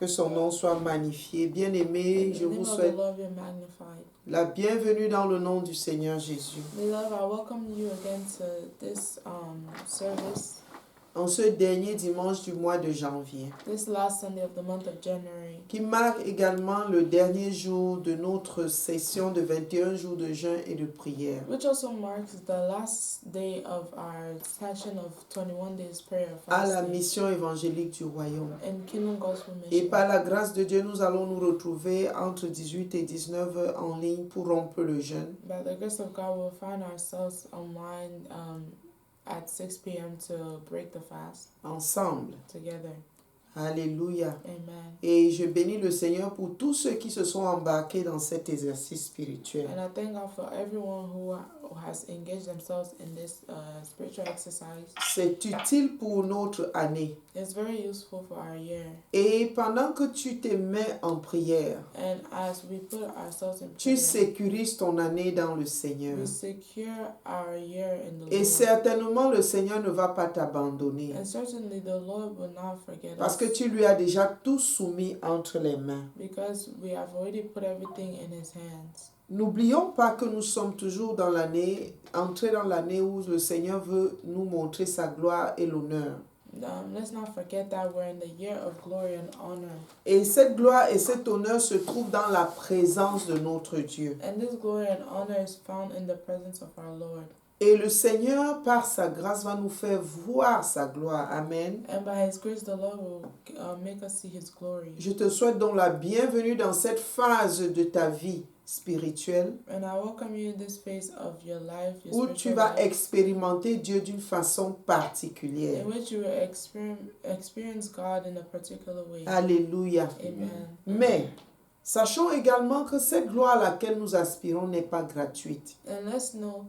Que son nom soit magnifié. Bien-aimés, je vous souhaite la bienvenue dans le nom du Seigneur Jésus. Beloved, I welcome you again to this service. En ce dernier dimanche du mois de janvier, This last Sunday of the month of January, qui marque également le dernier jour de notre session de 21 jours de jeûne et de prière. which also marks the last day of our session of 21 days prayer À la fasting mission évangélique du royaume. and Kingdom Gospel Et Mission. par la grâce de Dieu, nous allons nous retrouver entre 18 et 19 heures en ligne pour rompre le jeûne. By the grace of God, we'll find ourselves online at 6 p.m. to break the fast Ensemble. together. Alléluia. Amen. Et je bénis le Seigneur pour tous ceux qui se sont embarqués dans cet exercice spirituel. And I thank God for everyone who has engaged themselves in this spiritual exercise. C'est utile pour notre année. It's very useful for our year. Et pendant que tu te mets en prière, And as we put ourselves in tu prayer, sécurises ton année dans le Seigneur. we secure our year in the Et Lord. certainement le Seigneur ne va pas t'abandonner. And certainly the Lord will not forget Parce que us, tu lui as déjà tout soumis entre les mains. because we have already put everything in His hands. N'oublions pas que nous sommes toujours dans l'année, entrés dans l'année où le Seigneur veut nous montrer sa gloire et l'honneur. Let's not forget that we're in the year of glory and honor. Et cette gloire et cet honneur se trouvent dans la présence de notre Dieu. And this glory and honor is found in the presence of our Lord. Et le Seigneur, par sa grâce, va nous faire voir sa gloire. Amen. And by His grace, the Lord will make us see His glory. Je te souhaite donc la bienvenue dans cette phase de ta vie spirituelle And I welcome you in this phase of your life, your où tu spiritual vas life, expérimenter Dieu d'une façon particulière. in which you will experience God in a particular way. Alléluia. Amen. Mais sachons également que cette gloire à laquelle nous aspirons n'est pas gratuite. And let's know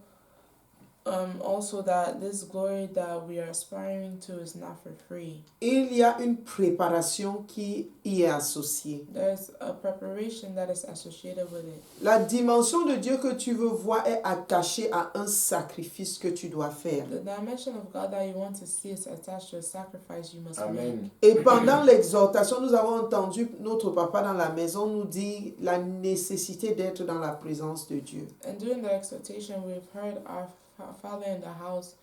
also that this glory that we are aspiring to is not for free. Il y a une préparation qui y est associée. There's a preparation that is associated with it. La dimension de Dieu que tu veux voir est attachée à un sacrifice que tu dois faire. The dimension of God that you want to see is attached to a sacrifice you must Amen. Et pendant l'exhortation, nous avons entendu notre papa dans la maison nous dire la nécessité d'être dans la présence de Dieu. make. And during the exhortation, we've heard our Father in the house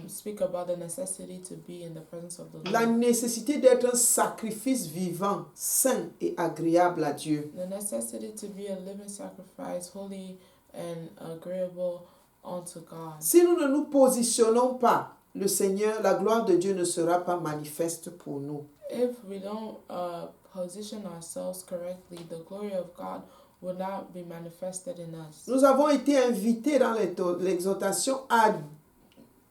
speak about the necessity to be in the presence of the La Lord. nécessité d'être un sacrifice vivant, saint et agréable à Dieu. The necessity to be a living sacrifice, holy and agreeable unto God. Si nous ne nous positionnons pas, le Seigneur, la gloire de Dieu ne sera pas manifeste pour nous. If we don't position ourselves correctly, the glory of God will not be manifested in us. Nous avons été invités dans l'exhortation à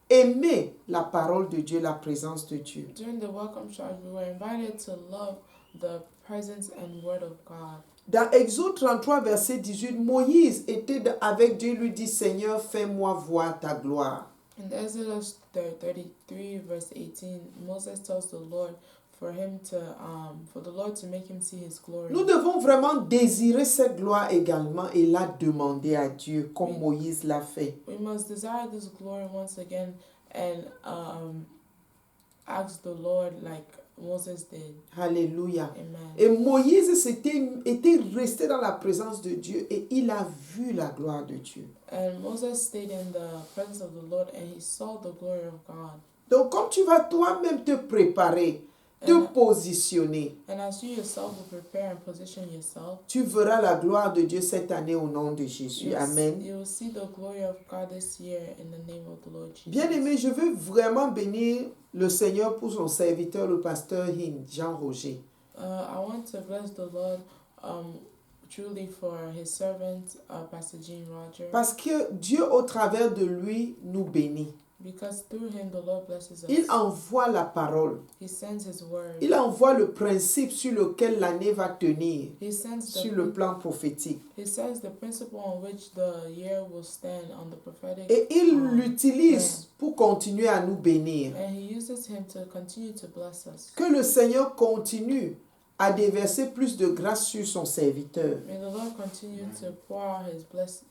aimer la parole de Dieu, la présence de Dieu. During the welcome charge, we were invited to love the presence and word of God. Dans Exode 33, verset 18, Moïse était avec Dieu, lui dit, Seigneur, fais-moi voir ta gloire. In Exodus 33, verse 18, Moses tells the Lord for the Lord to make him see His glory. Nous devons vraiment désirer cette gloire également et la demander à Dieu, comme Moïse l'a fait. We must desire this glory once again and ask the Lord like Moses did. Alléluia. Amen. Et Moïse était resté dans la présence de Dieu et il a vu la gloire de Dieu. And Moses stayed in the presence of the Lord and he saw the glory of God. Donc, comme tu vas toi-même te préparer, te positionner, And as you yourself will prepare and position yourself, tu verras la gloire de Dieu cette année au nom de Jésus. Amen. you will see the glory of God this year in the name of the Lord Jesus. Bien-aimé, je veux vraiment bénir le Seigneur pour son serviteur, le pasteur Jean-Roger. I want to bless the Lord truly for His servant, Pastor Jean Roger. Parce que Dieu, au travers de lui, nous bénit. Because through him the Lord blesses us. Il envoie la parole. He sends His word. Il envoie le principe sur lequel l'année va tenir, He sends sur le plan prophétique. He says the principle on which the year will stand on the prophetic. Et il l'utilise pour continuer à nous bénir. And He uses him to continue to bless us. Que le Seigneur continue à déverser plus de grâce sur son serviteur. May the Lord continue to pour out His grace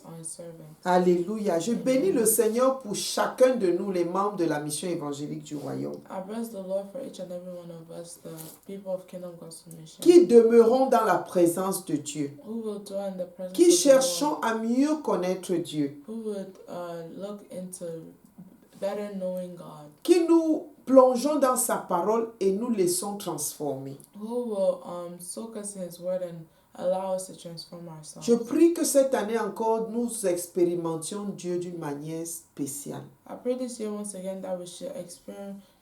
on His servant. Alléluia. Je bénis le Seigneur pour chacun de nous, les membres de la mission évangélique du royaume, I bless the Lord for each and every one of us, the people of Kingdom Gospel Mission, qui demeurons dans la présence de Dieu, who will dwell in the presence qui of the cherchons Lord, à mieux connaître Dieu, who would look into better knowing God, qui nous plongeons dans sa parole et nous laissons transformer. who will soak us in His Word and allow us to transform ourselves. Je prie que cette année encore, nous expérimentions Dieu d'une manière spéciale. I pray this year once again that we should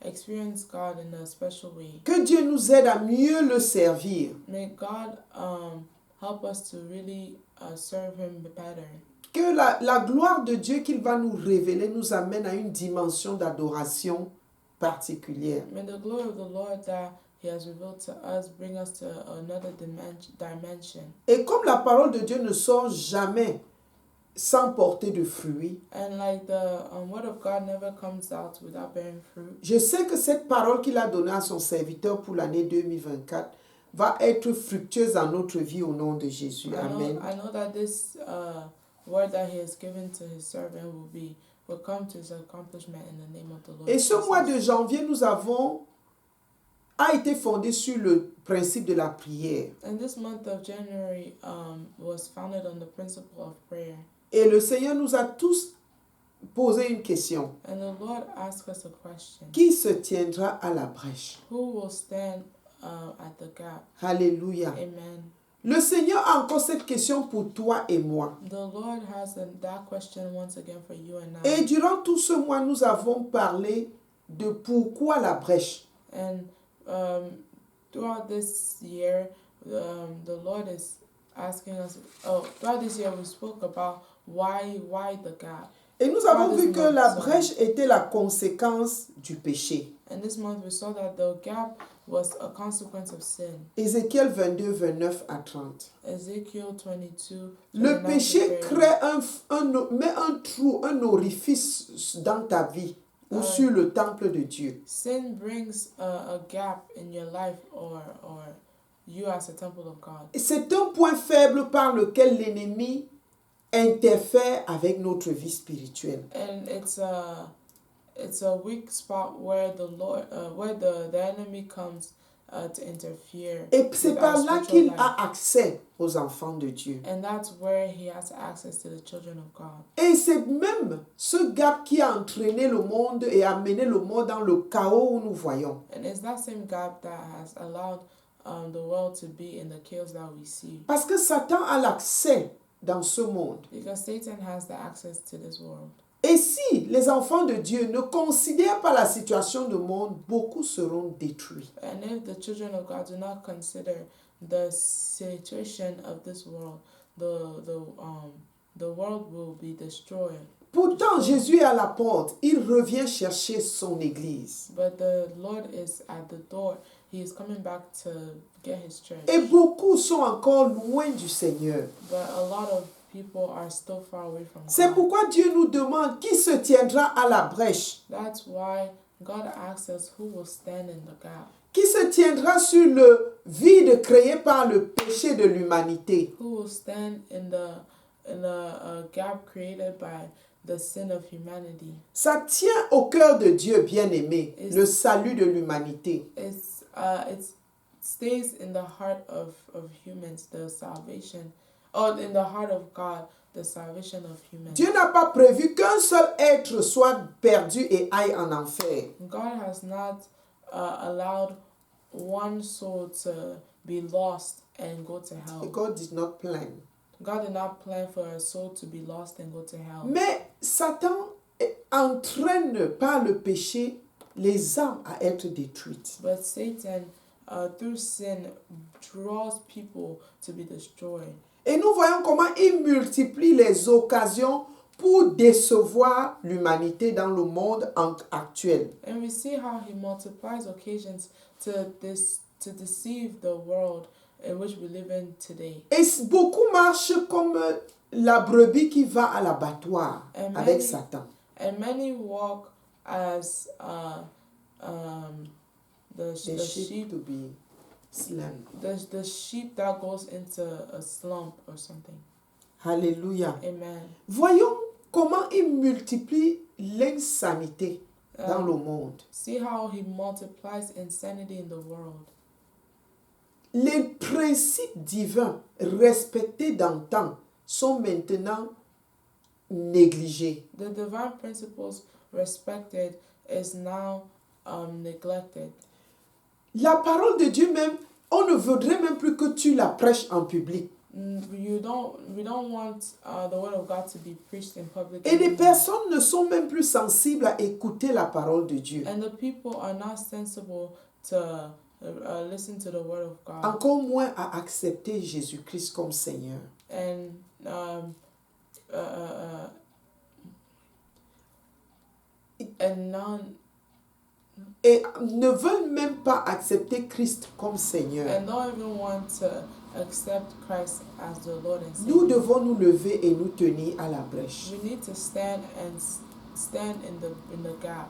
experience God in a special way. Que Dieu nous aide à mieux le servir. May God help us to really serve Him better. Que la gloire de Dieu qu'il va nous révéler nous amène à une dimension d'adoration particulière. May the glory of the Lord that He has revealed to us bring us to another dimension. Et comme la parole de Dieu ne sort jamais sans porter de fruits, And like the word of God never comes out without bearing fruit, je sais que cette parole qu'il a donnée à son serviteur pour l'année 2024 va être fructueuse dans notre vie au nom de Jésus. Amen. I know that this word that He has given to His servant will come to its accomplishment in the name of the Lord. Et ce Jesus. mois de janvier, a été fondé sur le principe de la prière. And this month of January was founded on the principle of prayer. Et le Seigneur nous a tous posé une question. And the Lord asked us a question. Qui se tiendra à la brèche? Who will stand at the gap? Alléluia. Amen. Le Seigneur a encore cette question pour toi et moi. The Lord has that question once again for you and Et I. durant tout ce mois, nous avons parlé de pourquoi la brèche. And throughout this year, the Lord is asking us. Throughout this year, we spoke about why the gap. Et nous avons vu que la brèche était la conséquence du péché. And this month, we saw that the gap was a consequence of sin. Ézéchiel 22, 29 à 30. Ezekiel 22. Le péché crée met un trou, un orifice dans ta vie ou sur le temple de Dieu. Sin brings a gap in your life or you as a temple of God. Et c'est un point faible par lequel l'ennemi interfère avec notre vie spirituelle. And it's a weak spot where the Lord where the enemy comes to interfere. Et c'est with par our là spiritual qu'il life. a accès aux enfants de Dieu. And that's where he has access to the children of God. Et c'est même ce gap qui a entraîné le monde et amené le monde dans le chaos où nous voyons. And it's that same gap that has allowed the world to be in the chaos that we see. Parce que Satan a l'accès dans ce monde. Because Satan has the access to this world. Et si les enfants de Dieu ne considèrent pas la situation du monde, beaucoup seront détruits. And if the children of God do not consider the situation of this world, the world will be destroyed. Pourtant, Jésus est à la porte. Il revient chercher son église. But the Lord is at the door. He is coming back to get His church. Et beaucoup sont encore loin du Seigneur. But a lot of people are still far away from C'est God. pourquoi Dieu nous demande qui se tiendra à la brèche, That's why God asks us who will stand in the gap. qui se tiendra sur le vide créé par le péché de l'humanité. Who will stand in the gap created by the sin of humanity. Ça tient au cœur de Dieu bien-aimé, le salut de l'humanité. It stays in the heart of humans, the salvation, or in the heart of God, the salvation of humans. Dieu n'a pas prévu qu'un seul être soit perdu et aille en enfer. God has not allowed one soul to be lost and go to hell. God did not plan. God did not plan for a soul to be lost and go to hell. Mais Satan entraîne par le péché les âmes à être détruites. But Satan, through sin, draws people to be destroyed. Et nous voyons comment il multiplie les occasions pour décevoir l'humanité dans le monde actuel. And we see how he multiplies occasions to deceive the world in which we live in today. Et beaucoup marchent comme la brebis qui va à l'abattoir avec Satan. And many walk as the sheep to be Slum. The sheep that goes into a slump or something. Alléluia. Amen. Voyons comment il multiplie l'insanité dans le monde. See how he multiplies insanity in the world. Les principes divins respectés d'antan sont maintenant négligés. The divine principles respected is now neglected. La parole de Dieu même, on ne voudrait même plus que tu la prêches en public. We don't want the word of God to be preached in public. Et les personnes ne sont même plus sensibles à écouter la parole de Dieu. And the people are not sensible to listen to the word of God. Encore moins à accepter Jésus-Christ comme Seigneur. And none. Et ne veulent même pas accepter Christ comme Seigneur. And don't even want to accept Christ as the Lord and Savior. Nous devons nous lever et nous tenir à la brèche. We need to stand in the gap.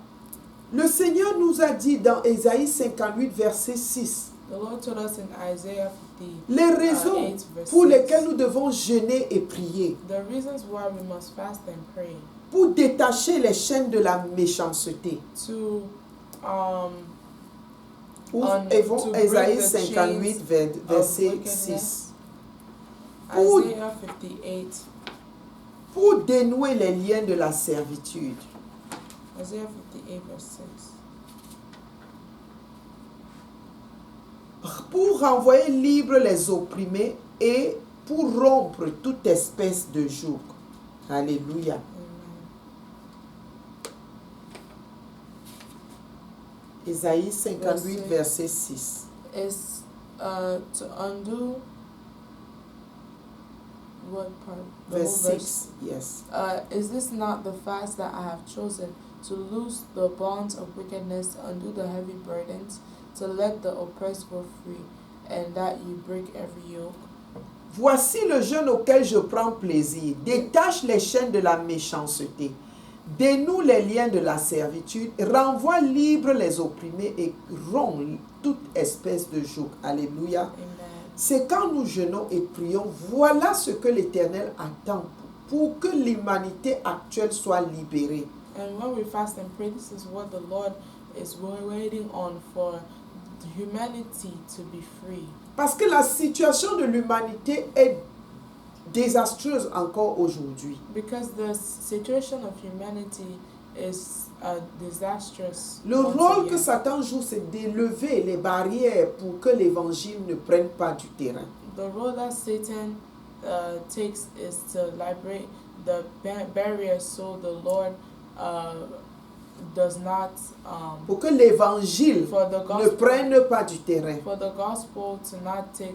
Le Seigneur nous a dit dans Ésaïe 58, verset 6, The Lord told us in Isaiah 50, les raisons pour lesquelles nous devons jeûner et prier, the reasons why we must fast and pray, pour détacher les chaînes de la méchanceté. to Ouvrons Ésaïe 58, verset 6. Pour, Isaiah 58, pour dénouer les liens de la servitude. Isaiah 58 verse 6. Pour renvoyer libres les opprimés et pour rompre toute espèce de joug. Alléluia. Ésaïe 58, verset 6. Is to undo what part? The whole Verse 6, yes. Is this not the fast that I have chosen, to loose the bonds of wickedness, to undo the heavy burdens, to let the oppressed go free, and that you break every yoke? Voici le jeûne auquel je prends plaisir. Détache les chaînes de la méchanceté. Dénoue les liens de la servitude. Renvoie libres les opprimés et rompt toute espèce de joug. Alléluia. Amen. C'est quand nous jeûnons et prions, voilà ce que l'Éternel attend pour que l'humanité actuelle soit libérée. And when we fast and pray, this is what the Lord is waiting on, for humanity to be free. Parce que la situation de l'humanité est désastreuse encore aujourd'hui. Because the situation of humanity is disastrous. Le rôle que Satan joue, c'est d'élever les barrières pour que l'évangile ne prenne pas du terrain. The role that Satan takes is to liberate the barriers so the Lord does not Pour que l'évangile for the ne gospel prenne pas du terrain. for the gospel to not take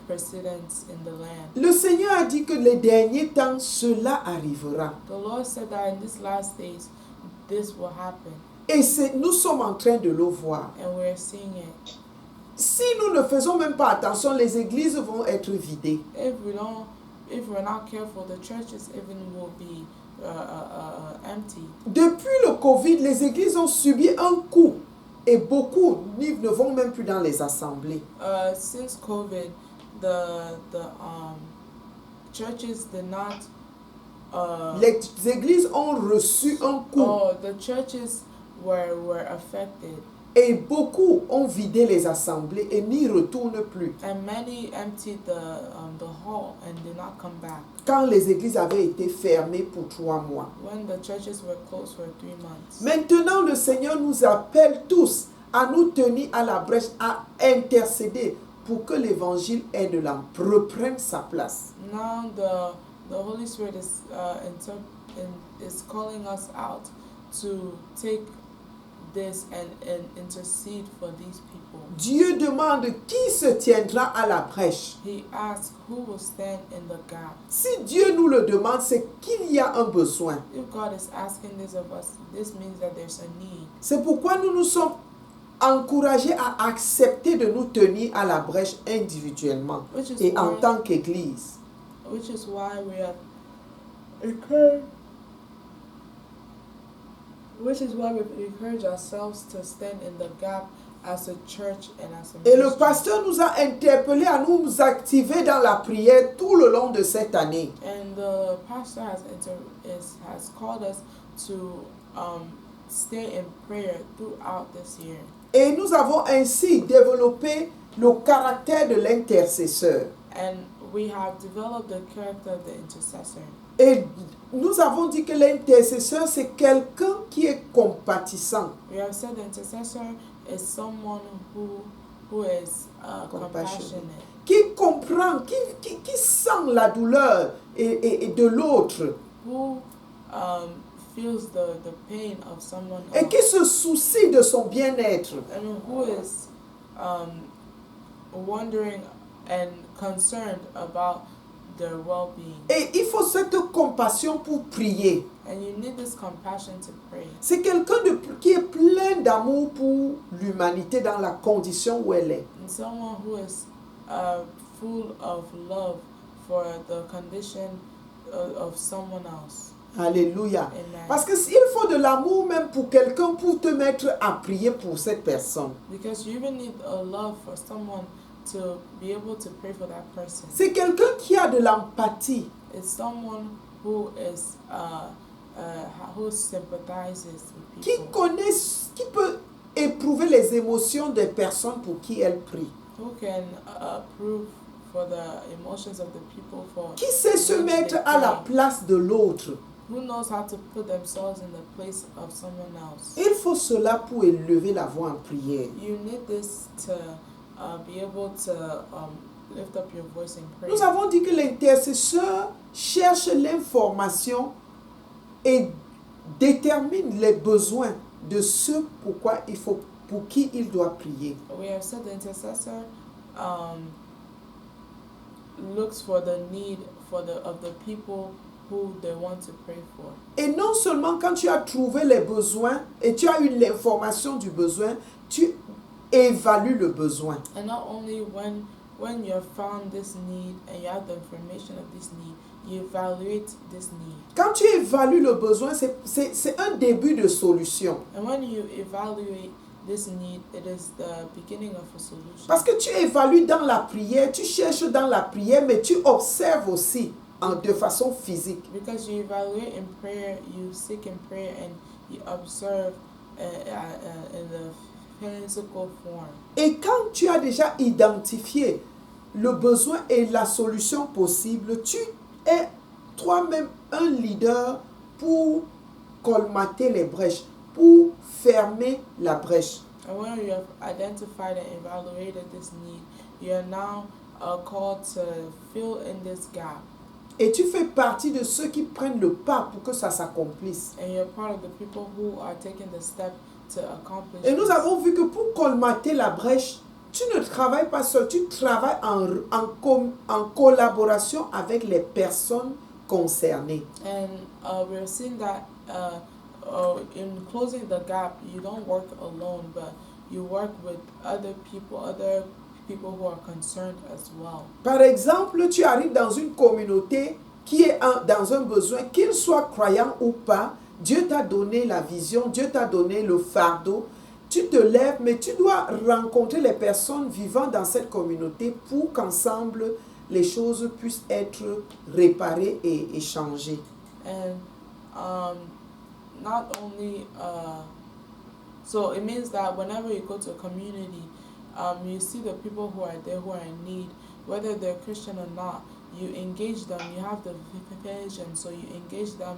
precedence in the land. Le Seigneur a dit que les derniers temps, cela arrivera. The Lord said that in these last days this will happen, Et nous sommes en train de le voir. and we're seeing it. Si nous ne faisons même pas attention, les églises vont être vidées. If we're not careful, the churches even will be empty. Depuis le Covid, les églises ont subi un coup et beaucoup ne vont même plus dans les assemblées. Since COVID, the churches did not. Les églises ont reçu un coup The churches were affected, et beaucoup ont vidé les assemblées et n'y retournent plus. and many emptied the hall and did not come back. Quand les églises avaient été fermées pour 3 mois. When the churches were closed for 3 months. Maintenant, le Seigneur nous appelle tous à nous tenir à la brèche, à intercéder pour que l'évangile reprenne sa place. Now the Holy Spirit is calling us out to take this and intercede for these people. Dieu demande qui se tiendra à la brèche. He asks who will stand in the gap. Si Dieu nous le demande, c'est qu'il y a un besoin. If God is asking this of us, this means that there's a need. C'est pourquoi nous nous sommes encouragés à accepter de nous tenir à la brèche individuellement et en tant qu'Église. Which is why we are encouraged. Which is why we encourage ourselves to stand in the gap as a church and as a Et le ministry. pasteur nous a interpellés à nous activer dans la prière tout le long de cette année. And the pastor has called us to stay in prayer throughout this year. Et nous avons ainsi développé le caractère de l'intercesseur. And we have developed the character of the intercessor. Et nous avons dit que l'intercesseur, c'est quelqu'un qui est compatissant. We have said the intercessor is someone who is compassionate. Qui comprend, qui sent la douleur et de l'autre. Who feels the pain of someone Et else. qui se soucie de son bien-être. And who is wondering and concerned about their well-being. Et il faut cette compassion pour prier. And you need this compassion to pray. C'est quelqu'un qui est plein d'amour pour l'humanité dans la condition où elle est. And someone who is full of love for the condition of someone else. Alléluia. Amen. Parce que s'il faut de l'amour même pour quelqu'un pour te mettre à prier pour cette personne. Because you even need a love for someone to be able to pray for that person. C'est quelqu'un qui a de l'empathie. It's someone who is who sympathizes with Qui people. connaît, qui peut éprouver les émotions des personnes pour qui elle prie. Who can prove for the emotions of the people for Qui sait se which mettre they à la pray. place de l'autre. Who knows how to put themselves in the place of someone else. Il faut cela pour élever la voix en prière. You need this to be able to lift up your voice in prayer. Nous avons dit que l'intercesseur cherche l'information et détermine les besoins de ceux pour qui il doit prier. We have said the intercessor looks for the need of the people who they want to pray for. Et non seulement quand tu as trouvé les besoins et tu as eu l'information du besoin, tu évalues le besoin. And not only when you have found this need and you have the information of this need, you evaluate this need. Quand tu évalues le besoin, c'est un début de solution. And when you evaluate this need, it is the beginning of a solution. Parce que tu évalues dans la prière, tu cherches dans la prière, mais tu observes aussi de façon physique. Because you evaluate in prayer, you seek in prayer, and you observe in the physical form. Et quand tu as déjà identifié le besoin et la solution possible, tu es toi-même un leader pour colmater les brèches, pour fermer la brèche. And when you have identified and evaluated this need, you are now called to fill in this gap. Et tu fais partie de ceux qui prennent le pas pour que ça s'accomplisse. And you're part of the people who are taking the step to accomplish Et nous this. avons vu que pour colmater la brèche, tu ne travailles pas seul, tu travailles en collaboration avec les personnes concernées. And we're seeing that in closing the gap, you don't work alone, but you work with other people who are concerned as well. Par exemple, tu arrives dans une communauté qui est dans un besoin, qu'il soit croyant ou pas, Dieu t'a donné la vision, Dieu t'a donné le fardeau. Tu te lèves, mais tu dois rencontrer les personnes vivant dans cette communauté pour qu'ensemble, les choses puissent être réparées et changées. And not only, so it means that whenever you go to a community, you see the people who are there who are in need, whether they're Christian or not, you engage them, you have the vision, so you engage them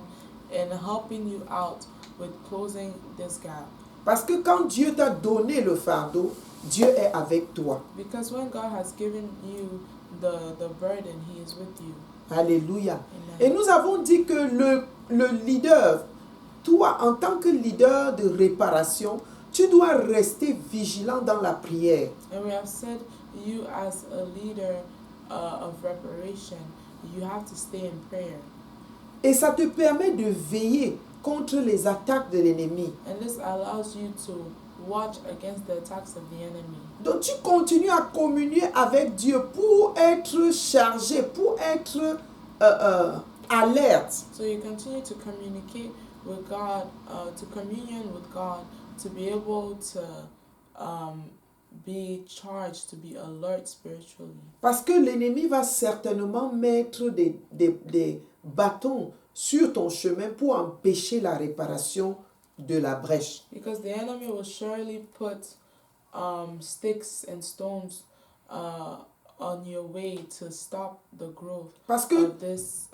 in helping you out with closing this gap. Parce que quand Dieu t'a donné le fardeau, Dieu est avec toi. Because when God has given you the burden, He is with you. Alléluia. Amen. Et nous avons dit que le leader, toi en tant que leader de réparation, tu dois rester vigilant dans la prière. And we have said, you as a leader of reparation, you have to stay in prayer. Et ça te permet de veiller contre les attaques de l'ennemi. And this allows you to watch against the attacks of the enemy. Donc tu continues à communier avec Dieu pour être chargé, pour être alerte. So you continue to communicate with God, to communion with God, to be able to be charged to be alert spiritually. Parce que l'ennemi va certainement mettre des bâtons sur ton chemin pour empêcher la réparation de la brèche. Because the enemy will surely put sticks and stones on your way to stop the growth Parce que of this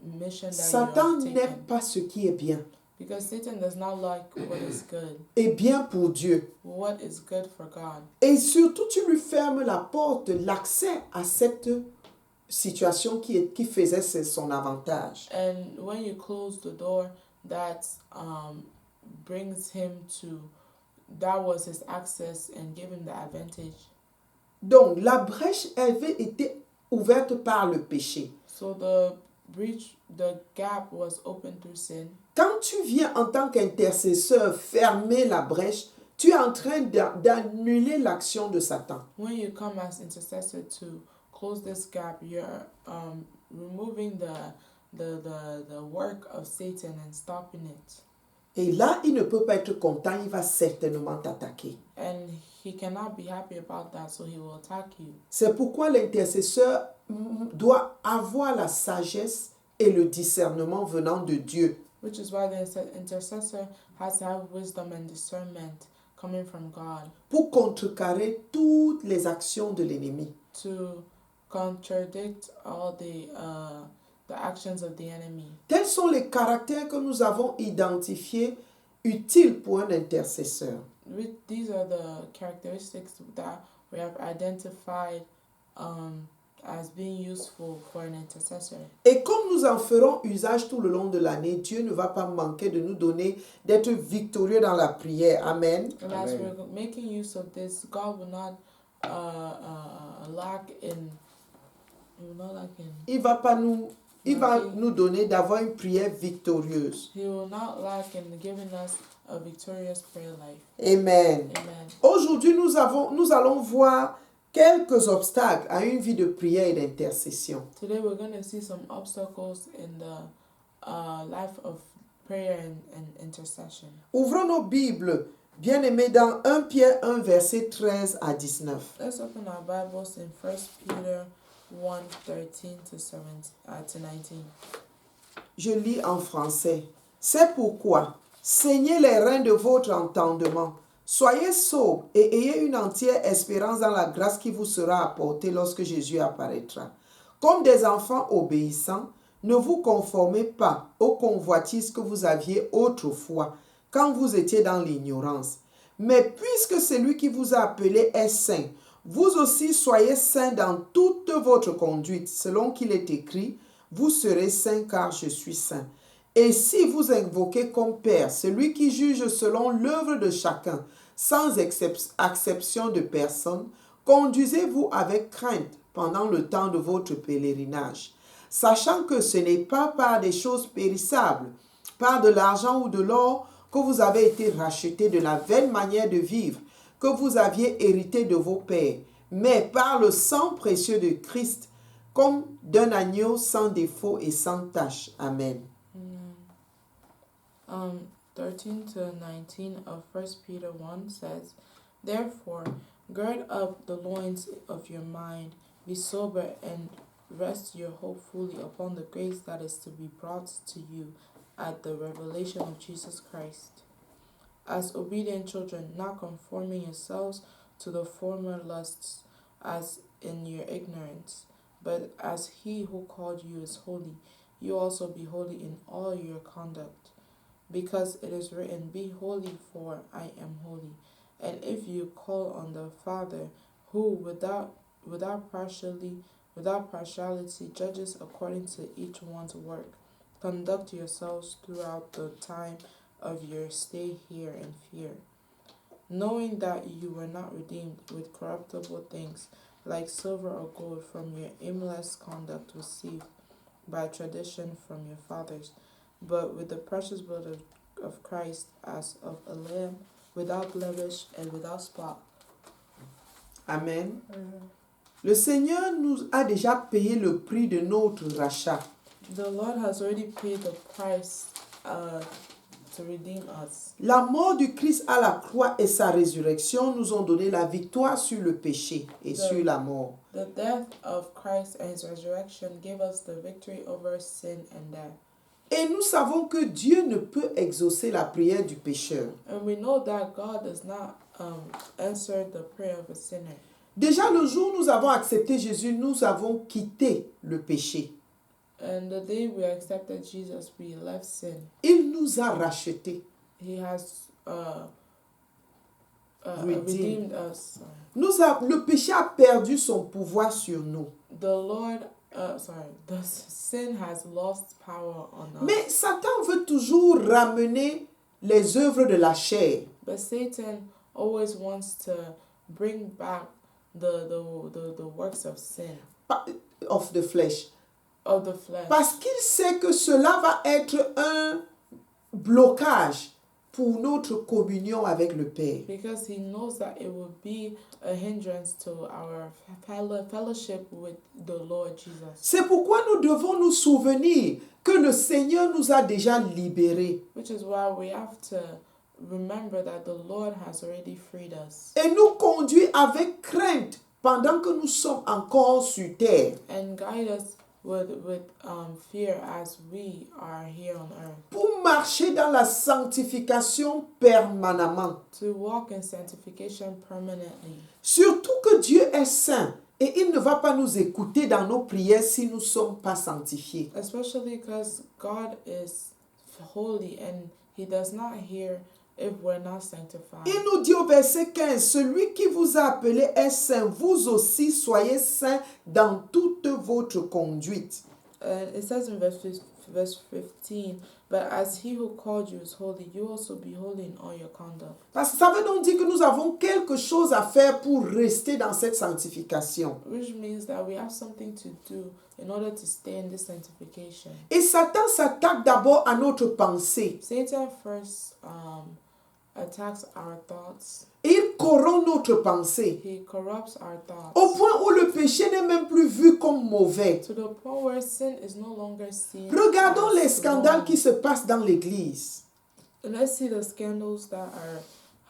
mission that Satan you have n'aime taken. pas ce qui est bien. Because Satan does not like what is good. Et bien pour Dieu. What is good for God. Et surtout, tu lui fermes la porte, l'accès à cette situation qui faisait son avantage. And when you close the door, that brings him to, that was his access and gave him the advantage. Donc, la brèche avait été ouverte par le péché. So the breach, the gap was opened through sin. Quand tu viens en tant qu'intercesseur fermer la brèche, tu es en train d'annuler l'action de Satan. When you come as intercessor to close this gap, you're removing the work of Satan and stopping it. Et là, il ne peut pas être content, il va certainement t'attaquer. And he cannot be happy about that, so he will attack you. C'est pourquoi l'intercesseur doit avoir la sagesse et le discernement venant de Dieu. Which is why the intercessor has to have wisdom and discernment coming from God. Pour contrecarrer toutes les actions de l'ennemi. To contradict all the actions of the enemy. Tels sont les caractères que nous avons identifiés utiles pour un intercesseur. These are the characteristics that we have identified as being useful for an intercessor. Et comme nous en ferons usage tout le long de l'année, Dieu ne va pas manquer de nous donner d'être victorieux dans la prière. Amen. And as we're making use of this, God will not lack in. He will not lack in. Il va nous donner d'avoir une prière victorieuse. He will not lack in giving us a victorious prayer life. Amen. Amen. Aujourd'hui, nous allons voir quelques obstacles à une vie de prière et d'intercession. Today we're going to see some obstacles in the life of prayer and intercession. Ouvrons nos Bibles, bien-aimés, dans 1 Pierre 1, verset 13 à 19. Let's open our Bibles in 1 Peter 1, 13 to 19. Je lis en français. C'est pourquoi, saignez les reins de votre entendement. Soyez sobres et ayez une entière espérance dans la grâce qui vous sera apportée lorsque Jésus apparaîtra. Comme des enfants obéissants, ne vous conformez pas aux convoitises que vous aviez autrefois, quand vous étiez dans l'ignorance. Mais puisque celui qui vous a appelé est saint, vous aussi soyez saints dans toute votre conduite, selon qu'il est écrit, vous serez saints car je suis saint. Et si vous invoquez comme Père celui qui juge selon l'œuvre de chacun, sans exception de personne, conduisez-vous avec crainte pendant le temps de votre pèlerinage, sachant que ce n'est pas par des choses périssables, par de l'argent ou de l'or, que vous avez été rachetés de la vaine manière de vivre que vous aviez hérité de vos pères, mais par le sang précieux de Christ, comme d'un agneau sans défaut et sans tache. Amen. 13 to 19 of 1 Peter 1 says, Therefore, gird up the loins of your mind, be sober, and rest your hope fully upon the grace that is to be brought to you at the revelation of Jesus Christ. As obedient children, not conforming yourselves to the former lusts, as in your ignorance, but as he who called you is holy, you also be holy in all your conduct. Because it is written, Be holy, for I am holy. And if you call on the Father, who without partiality judges according to each one's work, conduct yourselves throughout the time of your stay here in fear, knowing that you were not redeemed with corruptible things like silver or gold from your aimless conduct received by tradition from your fathers, but with the precious blood of Christ, as of a lamb, without blemish and without spot. Amen. Le Seigneur nous a déjà payé le prix de notre rachat. The Lord has already paid the price to redeem us. La mort du Christ à la croix et sa résurrection nous ont donné la victoire sur le péché et sur la mort. The death of Christ and his resurrection gave us the victory over sin and death. Et nous savons que Dieu ne peut exaucer la prière du pécheur. And we know that God does not answer the prayer of a sinner. Déjà le jour où nous avons accepté Jésus, nous avons quitté le péché. And the day we accepted Jesus, we left sin. Il nous a rachetés. He has Redeemed. redeemed us. Le péché a perdu son pouvoir sur nous. The sin has lost power on us. Mais Satan veut toujours ramener les œuvres de la chair. But Satan always wants to bring back the works of sin, Of the flesh. of the flesh. Parce qu'il sait que cela va être un blocage pour notre communion avec le Père. Because he knows that it will be a hindrance to our fellowship with the Lord Jesus. C'est pourquoi nous devons nous souvenir que le Seigneur nous a déjà libérés. Which is why we have to remember that the Lord has already freed us. Et nous conduit avec crainte pendant que nous sommes encore sur terre. And guide us with fear as we are here on earth. Pour marcher dans la sanctification permanemment. To walk in sanctification permanently. Surtout que Dieu est saint et il ne va pas nous écouter dans nos prières si nous ne sommes pas sanctifiés. Especially because God is holy and he does not hear if we're not sanctified. Il nous dit au verset 15, celui qui vous a appelé est saint, vous aussi soyez saints dans toute votre conduite. It says in verse 15, but as he who called you is holy, you also be holy in all your conduct. Parce que ça veut donc dire que nous avons quelque chose à faire pour rester dans cette sanctification. Which means that we have something to do in order to stay in this sanctification. Et Satan s'attaque d'abord à notre pensée. Satan first attacks our thoughts. Il corrompt notre pensée. He corrupts our thoughts. Au point où le péché n'est même plus vu comme mauvais. To the point where sin is no longer seen. Regardons as les scandales wrong. qui se passent dans l'église. And let's see the scandals that are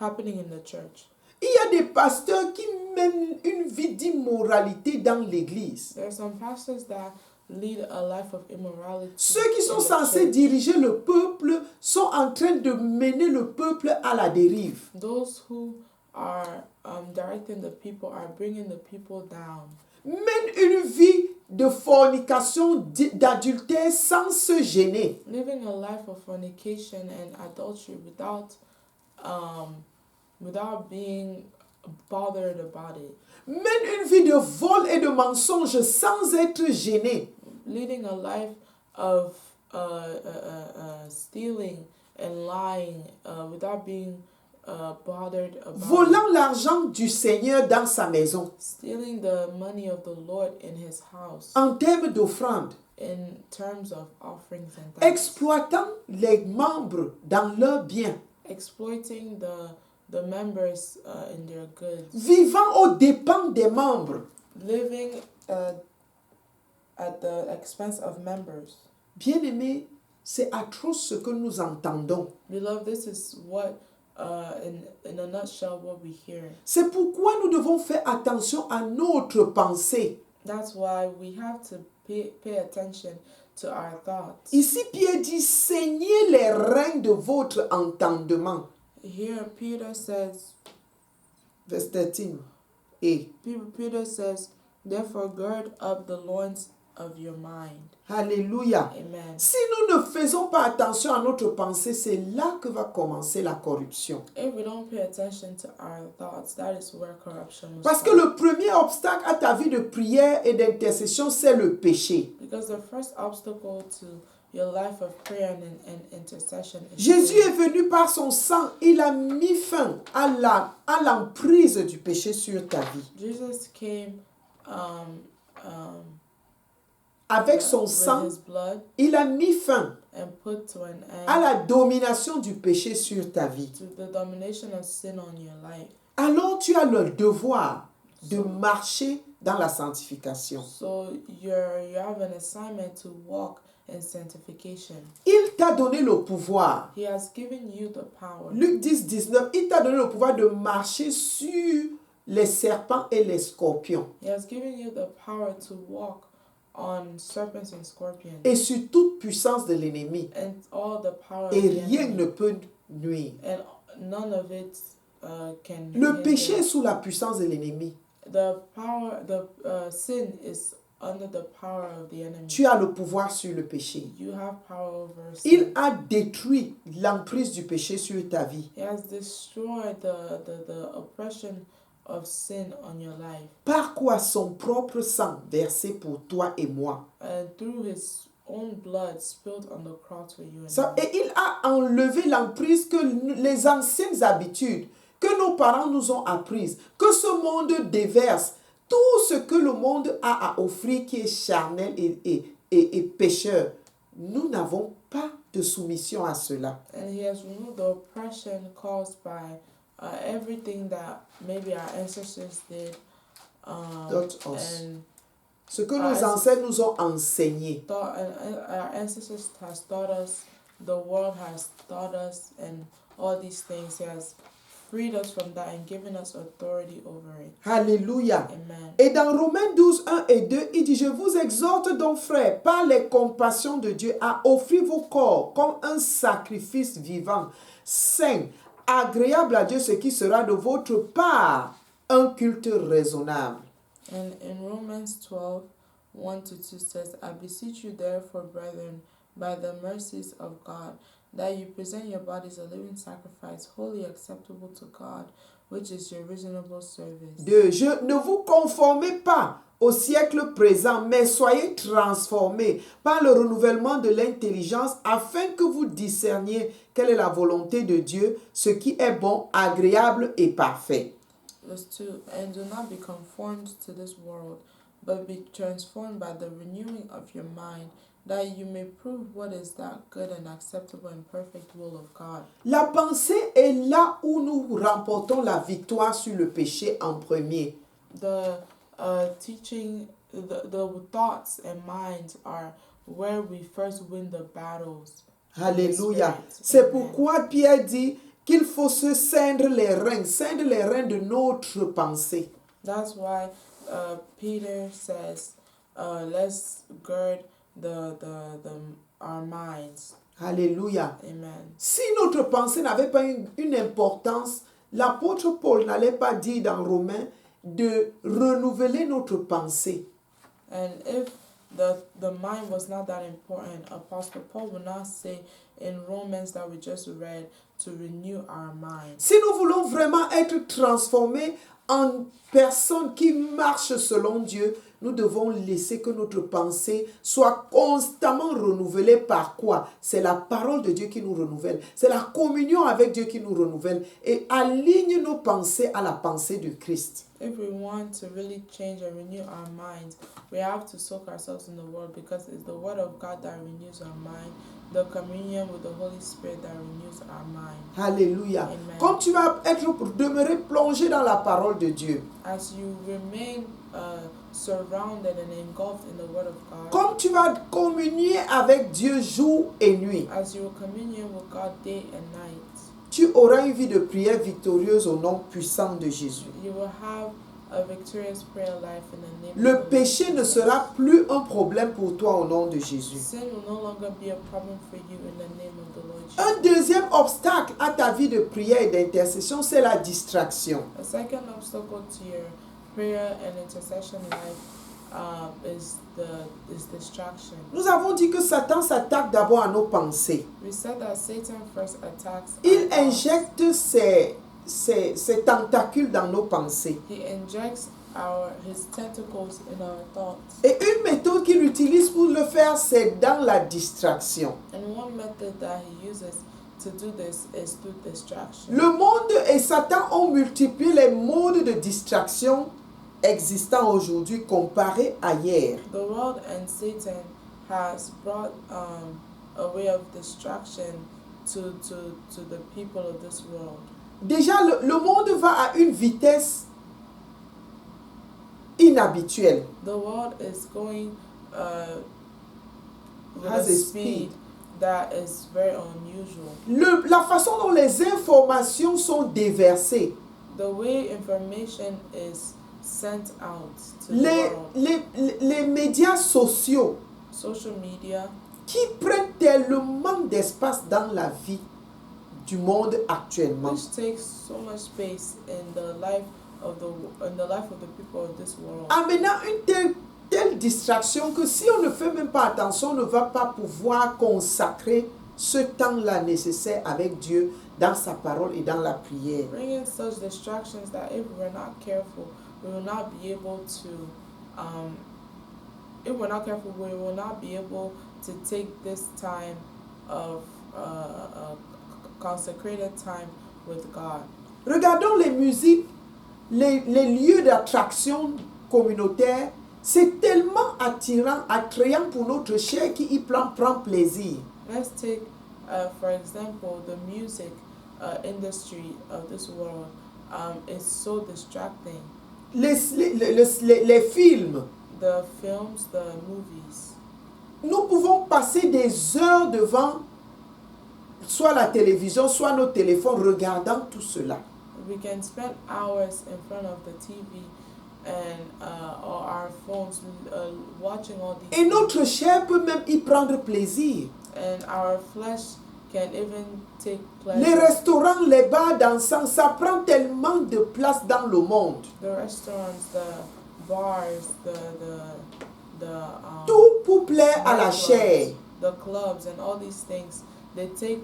happening in the church. Il y a des pasteurs qui mènent une vie d'immoralité dans l'église. There are some pastors that lead a life of immorality. Ceux qui sont in the censés church. diriger le peuple sont en train de mener le peuple à la dérive. Those who are directing the people are bringing the people down. Mènent une vie de fornication, d'adultère sans se gêner. Living a life of fornication and adultery without being bothered about it. Mènent une vie de vol et de mensonge sans être gêné. Leading a life of stealing and lying without being bothered about Volant l'argent du Seigneur dans sa maison. stealing the money of the Lord in his house En termes d'offrande. in terms of offerings and tithes. Exploitant les membres dans leurs biens. Exploiting the members in their goods. Vivant aux dépens des membres. Living at the expense of members. Bien-aimés, c'est atroce ce que nous entendons. Beloved, this is what in a nutshell what we hear. C'est pourquoi nous devons faire attention à notre pensée. That's why we have to pay attention to our thoughts. Ici, Pierre dit, saignez les reins de votre entendement. Here Peter says, Verset 13. Et, Peter says, therefore gird up the loins of your mind. alléluia. Amen. Si nous ne faisons pas attention à notre pensée, c'est là que va commencer la corruption. If we don't pay attention to our thoughts, that is where corruption will Parce que start. le premier obstacle à ta vie de prière et d'intercession, c'est le péché. Because the first obstacle to your life of prayer and intercession is Jésus sin. est venu par son sang, il a mis fin à l'emprise du péché sur ta vie. Jesus came Avec son with sang, his blood il a mis fin and put to an à end la domination du péché sur ta vie. to the domination of sin on your life. Alors tu as le devoir de marcher dans la sanctification. So you have an assignment to walk in sanctification. Il t'a donné le pouvoir. He has given you the power. Luc 10, 19, il t'a donné le pouvoir de marcher sur les serpents et les scorpions. He has given you the power to walk on serpents and scorpions. Et sur toute puissance de l'ennemi. And all the power of Et the rien enemy. ne peut nuire. And none of it can Le hinder. péché est sous la puissance de l'ennemi. The sin is under the power of the enemy. Tu as le pouvoir sur le péché. You have power over sin. Il a détruit l'emprise du péché sur ta vie. He has destroyed the oppression of sin on your life. Par quoi son propre sang versé pour toi et moi. And through his own blood spilled on the cross for you and Ça, me. et il a enlevé l'emprise que les anciennes habitudes que nos parents nous ont apprises, que ce monde déverse, tout ce que le monde a à offrir qui est charnel et pécheur. Nous n'avons pas de soumission à cela. And he has removed the oppression caused by everything that maybe our ancestors did. Taught us. And Ce que nos ancêtres nous ont enseigné. our ancestors has taught us, the world has taught us, and all these things. He has freed us from that and given us authority over it. Alléluia. Amen. Et dans Romains 12, 1 et 2, il dit, je vous exhorte donc, frères, par les compassions de Dieu, à offrir vos corps comme un sacrifice vivant, saint, agréable à Dieu, ce qui sera de votre part un culte raisonnable. And in Romans 12, 1-2 says, I beseech you therefore, brethren, by the mercies of God, that you present your bodies a living sacrifice, wholly acceptable to God, which is your reasonable service. 2. Ne vous conformez pas au siècle présent, mais soyez transformés par le renouvellement de l'intelligence afin que vous discerniez quelle est la volonté de Dieu, ce qui est bon, agréable et parfait. Verse 2, and do not be conformed to this world, but be transformed by the renewing of your mind, that you may prove what is that good and acceptable and perfect will of God. La pensée est là où nous remportons la victoire sur le péché en premier. The teaching, the thoughts and minds are where we first win the battles. Alléluia. C'est pourquoi Pierre dit qu'il faut se ceindre les reins de notre pensée. That's why Peter says, let's gird our minds. Alléluia. Amen. Si notre pensée n'avait pas une importance, l'apôtre Paul n'allait pas dire dans Romains de renouveler notre pensée. And if the mind was not that important, Apostle Paul would not say in Romans that we just read to renew our minds. Si nous voulons vraiment être transformés en personnes qui marchent selon Dieu, nous devons laisser que notre pensée soit constamment renouvelée par quoi? C'est la parole de Dieu qui nous renouvelle. C'est la communion avec Dieu qui nous renouvelle et aligne nos pensées à la pensée de Christ. If we want to really change and renew our minds, we have to soak ourselves in the Word, because it's the Word of God that renews our mind, the communion with the Holy Spirit that renews our mind. Alléluia. Amen. Comme tu vas demeurer plongé dans la parole de Dieu, As you remain surrounded and engulfed in the Word of God, comme tu vas communier avec Dieu jour et nuit, as you communion with God day and night, tu auras une vie de prière victorieuse au nom puissant de Jésus. you will have a victorious prayer life in the name Le of the péché Lord ne Jesus. sera plus un problème pour toi au nom de Jésus. Sin will no longer be a problem for you in the name of the Lord Un Jesus. deuxième obstacle à ta vie de prière et d'intercession, c'est la distraction. A second obstacle to your prayer and intercession life is distraction. Nous avons dit que Satan s'attaque d'abord à nos pensées. We said that Satan first attacks Il our thoughts. injecte ses tentacules dans nos pensées. He injects his tentacles in our thoughts. Et une méthode qu'il utilise pour le faire, c'est dans la distraction. And one method that he uses to do this is through distraction. Le monde et Satan ont multiplié les modes de distraction existants aujourd'hui comparés à hier. The world and Satan has brought a way of distraction to the people of this world. Déjà, le monde va à une vitesse inhabituelle. The world is going with Has a a speed that is very unusual. La façon dont les informations sont déversées, The way information is sent out to the world. les médias sociaux Social media, qui prennent tellement d'espace dans la vie du monde actuellement. which takes so much space in the life of the people of this world. Amenant une telle distraction que si on ne fait même pas attention, on ne va pas pouvoir consacrer ce temps-là nécessaire avec Dieu dans sa parole et dans la prière. Bringing such distractions that if we're not careful, we will not be able to, take this time of consecrated time with God. Regardons les musiques, les lieux d'attraction communautaire, c'est tellement attrayant pour notre chair qui y prend plaisir. Let's take, for example, the music industry of this world. It's so distracting. Les films. The films, the movies. Nous pouvons passer des heures devant soit la télévision, soit nos téléphones, regardant tout cela. We can spend hours in front of the TV and or our phones watching all these Et notre chair peut même y prendre plaisir. and our flesh can even take pleasure. Les restaurants, les bars dansants, ça prend tellement de place dans le monde. The restaurants, the bars, Tout pour plaire à la nightclubs, chair. the clubs and all these things, they take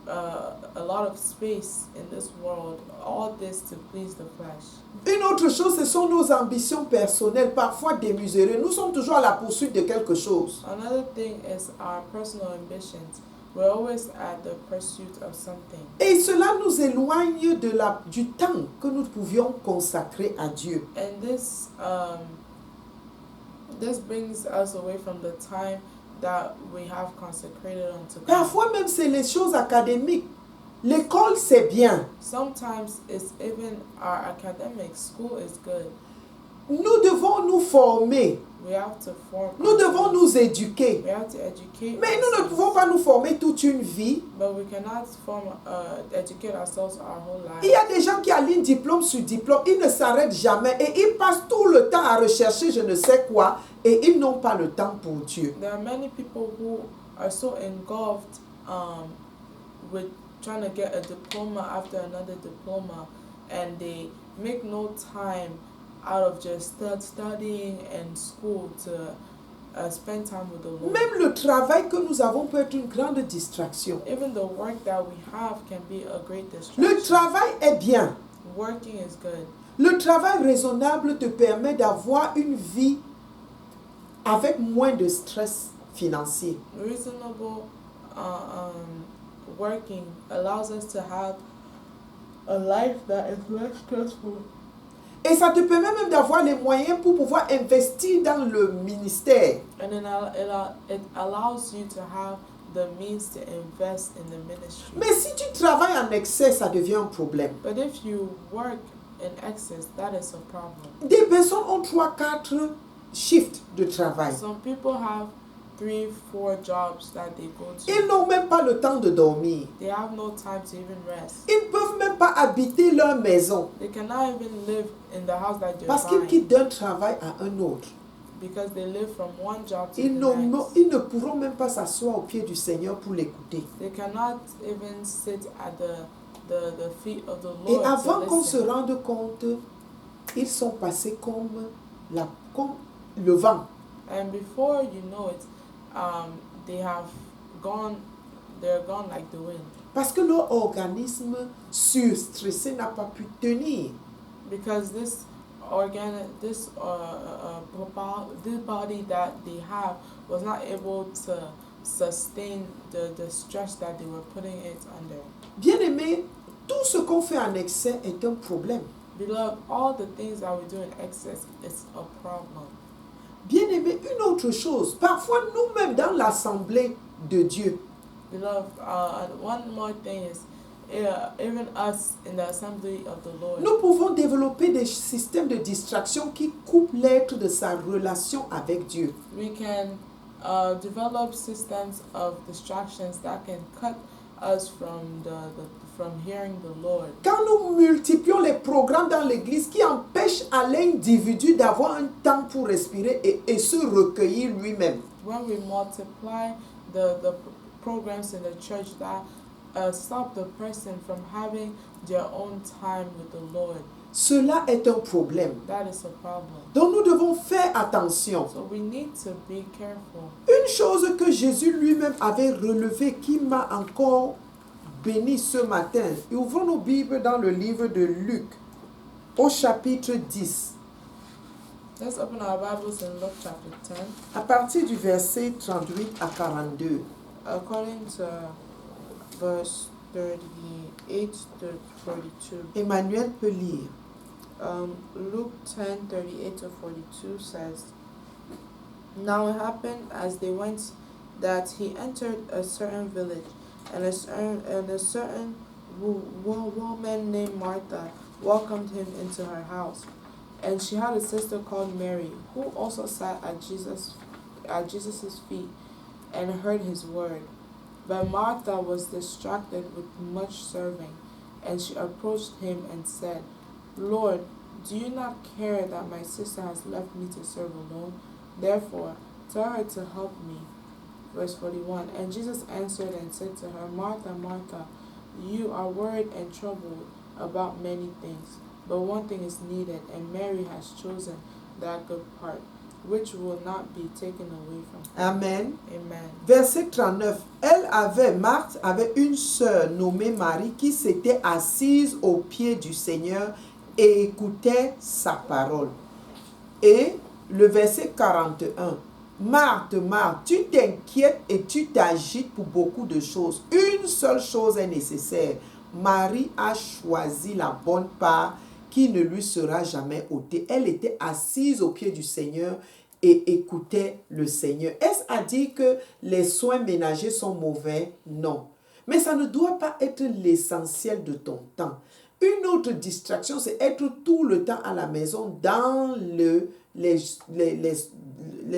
a lot of space in this world, all this to please the flesh. Une autre chose, ce sont nos ambitions personnelles, parfois démesurées. Nous sommes toujours à la poursuite de quelque chose. Another thing is our personal ambitions. We're always at the pursuit of something. Et cela nous éloigne du temps que nous pouvions consacrer à Dieu. And this brings us away from the time that we have consecrated unto God. Parfois même c'est les choses académiques. L'école c'est bien. Sometimes it's even our academic. School is good. Nous devons nous former. We have to form. Nous devons nous éduquer. We have to educate. Mais nous ne pouvons pas nous former toute une vie. But we cannot educate ourselves our whole life. Il y a des gens qui alignent diplôme sur diplôme, ils ne s'arrêtent jamais et ils passent tout le temps à rechercher je ne sais quoi et ils n'ont pas le temps pour Dieu. There are many people who are so engulfed with trying to get a diploma after another diploma, and they make no time out of just studying and school to spend time with the Lord. Même le travail que nous avons peut être une grande distraction. Even the work that we have can be a great distraction. Le travail est bien. Working is good. Le travail raisonnable te permet d'avoir une vie avec moins de stress financier. Reasonable working allows us to have a life that is less stressful. Et ça te permet même d'avoir les moyens pour pouvoir investir dans le ministère. And then it allows you to have the means to invest in the ministry. Mais si tu travailles en excès, ça devient un problème. But if you work in excess, that is a problem. Des personnes ont 3-4 shifts de travail. Some people have 3-4 jobs that they go to. Ils n'ont même pas le temps de dormir. They have no time to even rest. Ils ne peuvent même pas habiter leur maison They cannot even live in the house that they're parce qu'ils buying quittent d'un travail à un autre. because they live from one job to Ils the next. ils ne pourront même pas s'asseoir au pied du Seigneur pour l'écouter. They cannot even sit at the feet of the Et Lord avant to qu'on se listen. rende compte, ils sont passés comme le vent. And before you know it, they're gone like the wind. Parce que leur organisme surstressé n'a pas pu tenir. Because this body that they have was not able to sustain the stress that they were putting it under. Bien-aimés, tout ce qu'on fait en excès est un problème. Beloved, all the things that we do in excess is a problem. Bien-aimés, une autre chose, parfois nous-mêmes dans l'assemblée de Dieu, Beloved, one more thing is, even us in the assembly of the Lord, nous pouvons développer des systèmes de distraction qui coupent l'être de sa relation avec Dieu. we can develop systems of distractions that can cut us from hearing the Lord. Quand nous multiplions les programmes dans l'église qui empêchent à l'individu d'avoir un temps pour respirer et se recueillir lui-même. When we multiply the programs in the church that stop the person from having their own time with the Lord, Cela est un problème. that is a problem. Donc nous devons faire attention. So we need to be careful. Une chose que Jésus lui-même avait relevée qui m'a encore béni ce matin. Et ouvrons nos Bibles dans le livre de Luc au chapitre 10. Let's open our Bibles in Luke chapter 10, À partir du verset 38 à 42. according to verse 38 to 42. Emmanuel peut lire. Luke 10, 38 to 42 says, Now it happened as they went that he entered a certain village, and a certain woman named Martha welcomed him into her house. And she had a sister called Mary, who also sat at Jesus' feet and heard his word. But Martha was distracted with much serving, and she approached him and said, Lord, do you not care that my sister has left me to serve alone? Therefore, tell her to help me. Verse 41, And Jesus answered and said to her, Martha, Martha, you are worried and troubled about many things, but one thing is needed, and Mary has chosen that good part, which will not be taken away from her. Amen. Amen. Verset 39. Marthe avait une sœur nommée Marie qui s'était assise aux pieds du Seigneur et écoutait sa parole. Et le verset 41. Marthe, Marthe, tu t'inquiètes et tu t'agites pour beaucoup de choses. Une seule chose est nécessaire. Marie a choisi la bonne part qui ne lui sera jamais ôtée. Elle était assise aux pieds du Seigneur et écoutait le Seigneur. Est-ce à dire que les soins ménagers sont mauvais? Non. Mais ça ne doit pas être l'essentiel de ton temps. Une autre distraction, c'est être tout le temps à la maison dans les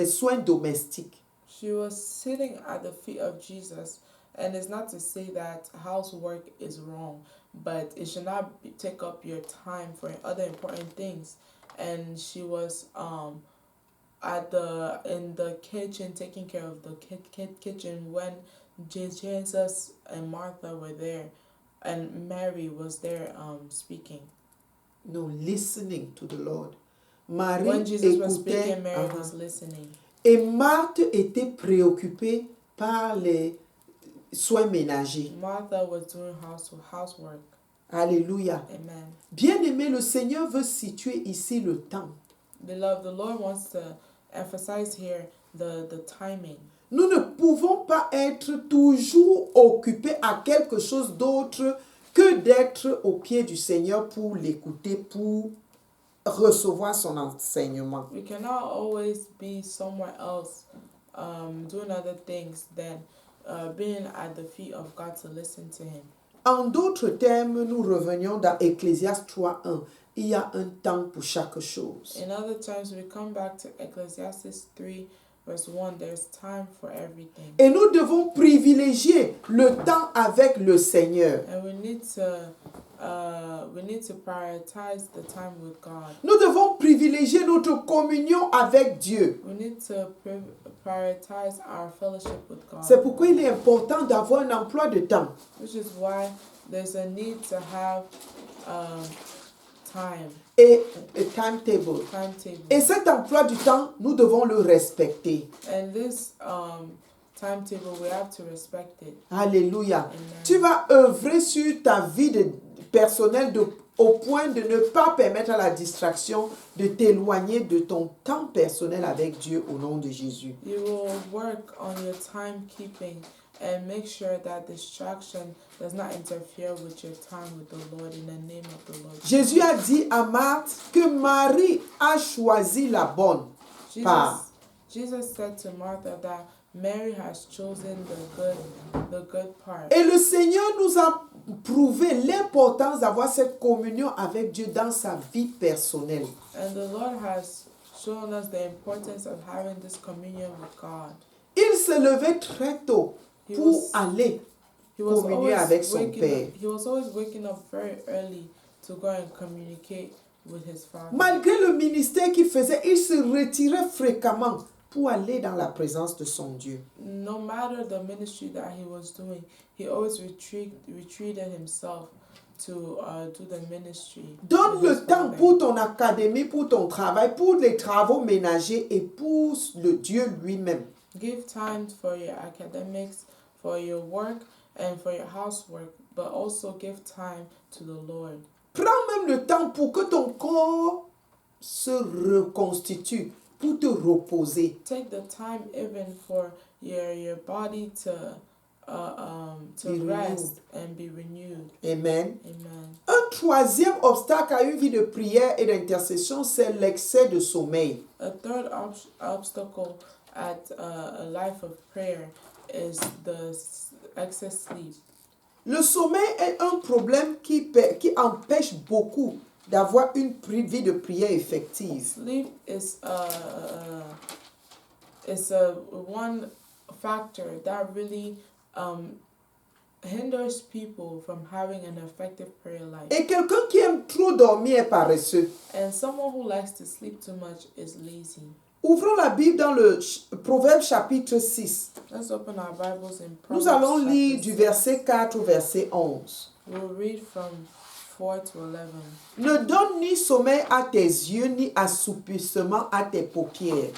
soins domestiques. She was sitting at the feet of Jesus, and it's not to say that housework is wrong, but it should not take up your time for other important things. And she was in the kitchen taking care of the kitchen when Jesus and Martha were there, and Mary was there speaking. No, listening to the Lord. Marie When Jesus was écoutait, speaking, Mary was listening. et Marthe était préoccupée par les soins ménagers. Martha was doing housework. Alléluia. Amen. Bien-aimé, le Seigneur veut situer ici le temps. Beloved, the Lord wants to emphasize here the timing. Nous ne pouvons pas être toujours occupés à quelque chose d'autre que d'être au pied du Seigneur pour l'écouter, pour recevoir son enseignement. We cannot always be somewhere else doing other things than being at the feet of God to listen to Him. En d'autres termes, nous revenions dans Ecclésiaste 3:1. Il y a un temps pour chaque chose. In other terms, we come back to Ecclesiastes 3 verse 1. There's time for everything. Et nous devons privilégier le temps avec le Seigneur. And we need to prioritize the time with God. Nous devons privilégier notre communion avec Dieu. We need to prioritize our fellowship with God. C'est pourquoi il est important d'avoir un emploi de temps. Which is why there's a need to have time. Et un timetable. Timetable. Et cet emploi du temps, nous devons le respecter. And this timetable, we have to respect it. Alléluia. Amen. Tu vas œuvrer sur ta vie personnelle au point de ne pas permettre à la distraction de t'éloigner de ton temps personnel avec Dieu au nom de Jésus. You will work on your timekeeping and make sure that distraction does not interfere with your time with the Lord in the name of the Lord. Jésus a dit à Marthe que Marie a choisi la bonne part. Jesus said to Martha that Mary has chosen the good part. Et le Seigneur nous a prouvé l'importance d'avoir cette communion avec Dieu dans sa vie personnelle. And the Lord has shown us the importance of having this communion with God. se levait très tôt He pour was- aller He was communier avec son waking père. up, he was always waking up very early to go and communicate with his father. Malgré le ministère qu'il faisait, il se retirait fréquemment pour aller dans la présence de son Dieu. No matter the ministry that he was doing, he always retreated himself to do the ministry. Donne with his le temps father. pour ton académie, pour ton travail, pour les travaux ménagers et pour le Dieu lui-même. Give time for your academics, for your work, and for your housework, but also give time to the Lord. Prends même le temps pour que ton corps se reconstitue, pour te reposer. Take the time even for your body to Be rest and be renewed. Amen. Amen. Un troisième obstacle à une vie de prière et d'intercession, c'est l'excès de sommeil. A third obstacle at a life of prayer is the excess sleep. Le sommeil est un problème qui empêche beaucoup d'avoir une vie de prière effective. Sleep is one factor that really hinders people from having an effective prayer life. Et quelqu'un qui aime trop dormir est paresseux. And someone who likes to sleep too much is lazy. Ouvrons la Bible dans le Proverbe chapitre 6. Let's open our Bibles in Nous Proverbs. allons lire chapter du 6. verset 4 au verset 11. We'll read from 4 to 11. Ne donne ni sommeil à tes yeux, ni assoupissement à tes paupières.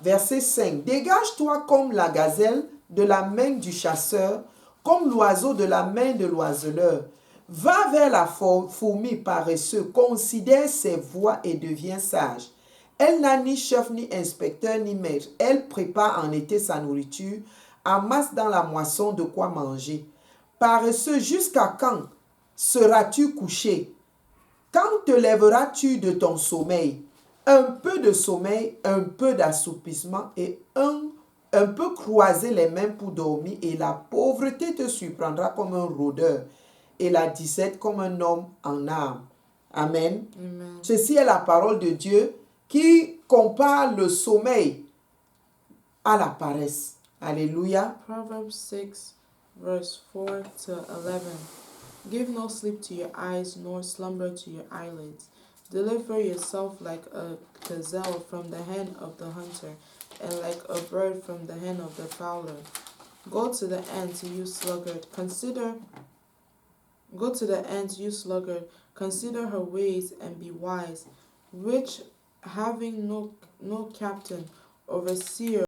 Verset 5. Dégage-toi comme la gazelle de la main du chasseur, comme l'oiseau de la main de l'oiseleur. Va vers la fourmi paresseuse, considère ses voies et deviens sage. Elle n'a ni chef, ni inspecteur, ni maître. Elle prépare en été sa nourriture, amasse dans la moisson de quoi manger. Paresseux, jusqu'à quand seras-tu couché? Quand te lèveras-tu de ton sommeil? Un peu de sommeil, un peu d'assoupissement et un peu croiser les mains pour dormir, et la pauvreté te surprendra comme un rôdeur et la disette comme un homme en armes. Amen. Amen. Ceci est la parole de Dieu qui compare le sommeil à la paresse. Alléluia. Proverbs 6, verse 4 to 11. Give no sleep to your eyes, nor slumber to your eyelids. Deliver yourself like a gazelle from the hand of the hunter, and like a bird from the hand of the fowler. Go to the ant, you sluggard. Go to the ant, you sluggard. Consider her ways and be wise, which having no captain, overseer,